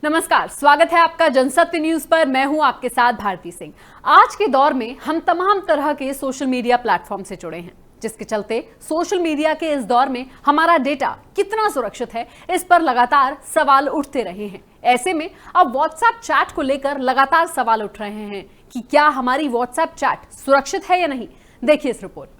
नमस्कार, स्वागत है आपका जनसत्य न्यूज पर। मैं हूं आपके साथ भारती सिंह। आज के दौर में हम तमाम तरह के सोशल मीडिया प्लेटफॉर्म से जुड़े हैं, जिसके चलते सोशल मीडिया के इस दौर में हमारा डेटा कितना सुरक्षित है, इस पर लगातार सवाल उठते रहे हैं। ऐसे में अब व्हाट्सएप चैट को लेकर लगातार सवाल उठ रहे हैं कि क्या हमारी व्हाट्सएप चैट सुरक्षित है या नहीं। देखिए इस रिपोर्ट में।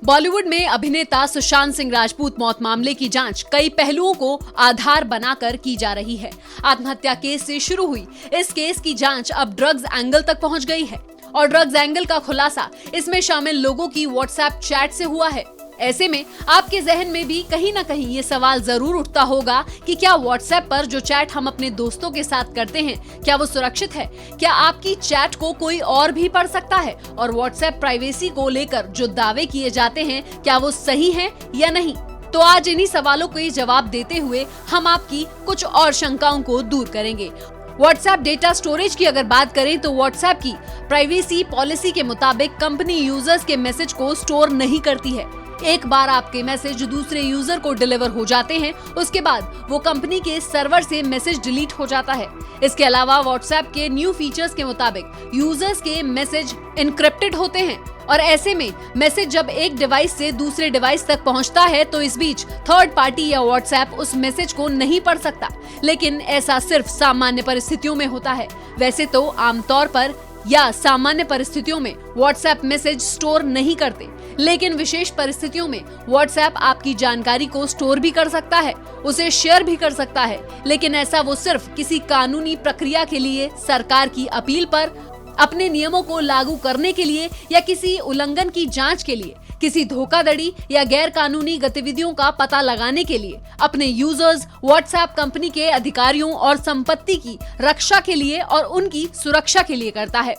बॉलीवुड में अभिनेता सुशांत सिंह राजपूत मौत मामले की जांच कई पहलुओं को आधार बनाकर की जा रही है। आत्महत्या केस से शुरू हुई इस केस की जांच अब ड्रग्स एंगल तक पहुंच गई है और ड्रग्स एंगल का खुलासा इसमें शामिल लोगों की व्हाट्सएप चैट से हुआ है। ऐसे में आपके जहन में भी कहीं ना कहीं ये सवाल जरूर उठता होगा कि क्या व्हाट्सएप पर जो चैट हम अपने दोस्तों के साथ करते हैं, क्या वो सुरक्षित है? क्या आपकी चैट को कोई और भी पढ़ सकता है? और व्हाट्सएप प्राइवेसी को लेकर जो दावे किए जाते हैं, क्या वो सही है या नहीं? तो आज इन्हीं सवालों के जवाब देते हुए हम आपकी कुछ और शंकाओं को दूर करेंगे। व्हाट्सएप डेटा स्टोरेज की अगर बात करें तो व्हाट्सएप की प्राइवेसी पॉलिसी के मुताबिक कंपनी यूजर्स के मैसेज को स्टोर नहीं करती है। एक बार आपके मैसेज दूसरे यूजर को डिलीवर हो जाते हैं, उसके बाद वो कंपनी के सर्वर से मैसेज डिलीट हो जाता है। इसके अलावा व्हाट्सएप के न्यू फीचर्स के मुताबिक यूजर्स के मैसेज एन्क्रिप्टेड होते हैं और ऐसे में मैसेज जब एक डिवाइस से दूसरे डिवाइस तक पहुंचता है तो इस बीच थर्ड पार्टी या व्हाट्सएप उस मैसेज को नहीं पढ़ सकता। लेकिन ऐसा सिर्फ सामान्य परिस्थितियों में होता है। वैसे तो आमतौर पर या सामान्य परिस्थितियों में व्हाट्सएप मैसेज स्टोर नहीं करते, लेकिन विशेष परिस्थितियों में व्हाट्सएप आपकी जानकारी को स्टोर भी कर सकता है, उसे शेयर भी कर सकता है। लेकिन ऐसा वो सिर्फ किसी कानूनी प्रक्रिया के लिए, सरकार की अपील पर, अपने नियमों को लागू करने के लिए या किसी उल्लंघन की जांच के लिए, किसी धोखाधड़ी या गैर कानूनी गतिविधियों का पता लगाने के लिए, अपने यूजर्स, व्हाट्सएप कंपनी के अधिकारियों और संपत्ति की रक्षा के लिए और उनकी सुरक्षा के लिए करता है।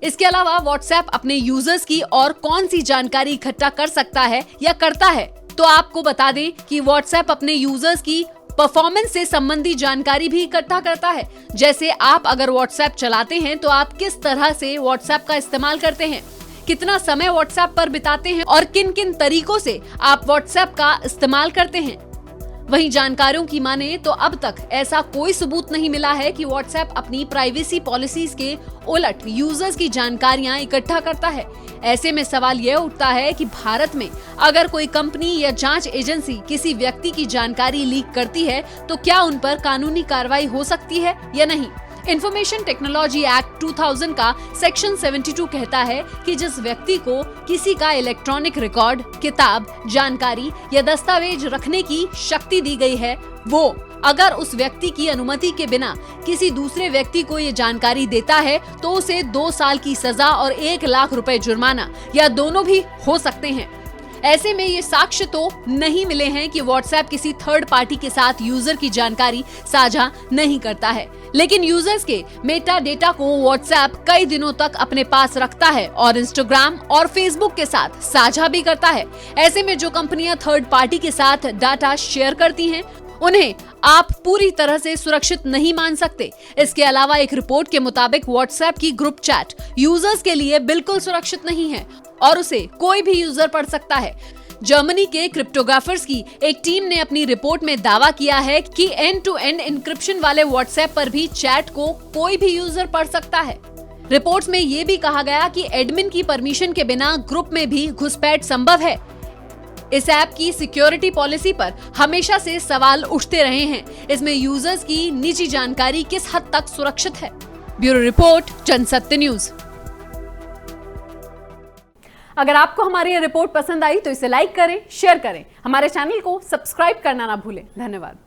इसके अलावा व्हाट्सएप अपने यूजर्स की और कौन सी जानकारी इकट्ठा कर सकता है या करता है, तो आपको बता दें कि व्हाट्सएप अपने यूजर्स की परफॉर्मेंस से संबंधी जानकारी भी इकट्ठा करता है। जैसे आप अगर व्हाट्सएप चलाते हैं तो आप किस तरह से व्हाट्सएप का इस्तेमाल करते हैं, कितना समय व्हाट्सएप पर बिताते हैं और किन किन तरीकों से आप व्हाट्सएप का इस्तेमाल करते हैं। वहीं जानकारियों की माने तो अब तक ऐसा कोई सबूत नहीं मिला है कि व्हाट्सएप अपनी प्राइवेसी पॉलिसीज के उलट यूजर्स की जानकारियां इकट्ठा करता है। ऐसे में सवाल यह उठता है कि भारत में अगर कोई कंपनी या जांच एजेंसी किसी व्यक्ति की जानकारी लीक करती है तो क्या उन पर कानूनी कार्रवाई हो सकती है या नहीं। इंफॉर्मेशन टेक्नोलॉजी एक्ट 2000 का सेक्शन 72 कहता है कि जिस व्यक्ति को किसी का इलेक्ट्रॉनिक रिकॉर्ड, किताब, जानकारी या दस्तावेज रखने की शक्ति दी गई है, वो अगर उस व्यक्ति की अनुमति के बिना किसी दूसरे व्यक्ति को ये जानकारी देता है तो उसे 2 साल की सजा और 1 लाख रुपए जुर्माना या दोनों भी हो सकते हैं। ऐसे में ये साक्ष्य तो नहीं मिले हैं कि व्हाट्सएप किसी थर्ड पार्टी के साथ यूजर की जानकारी साझा नहीं करता है, लेकिन यूजर्स के मेटा डेटा को व्हाट्सएप कई दिनों तक अपने पास रखता है और इंस्टाग्राम और फेसबुक के साथ साझा भी करता है। ऐसे में जो कंपनियां थर्ड पार्टी के साथ डाटा शेयर करती हैं, उन्हें आप पूरी तरह से सुरक्षित नहीं मान सकते। इसके अलावा एक रिपोर्ट के मुताबिक व्हाट्सएप की ग्रुप चैट यूजर्स के लिए बिल्कुल सुरक्षित नहीं है और उसे कोई भी यूजर पढ़ सकता है। जर्मनी के क्रिप्टोग्राफर्स की एक टीम ने अपनी रिपोर्ट में दावा किया है कि एंड टू एंड एन्क्रिप्शन वाले व्हाट्सएप पर भी चैट को कोई भी यूजर पढ़ सकता है। रिपोर्ट्स में ये भी कहा गया कि एडमिन की परमिशन के बिना ग्रुप में भी घुसपैठ संभव है। इस ऐप की सिक्योरिटी पॉलिसी पर हमेशा से सवाल उठते रहे हैं। इसमें यूजर्स की निजी जानकारी किस हद तक सुरक्षित है। Bureau report, Jansatya news. अगर आपको हमारी ये रिपोर्ट पसंद आई तो इसे लाइक करें, शेयर करें, हमारे चैनल को सब्सक्राइब करना ना भूलें। धन्यवाद।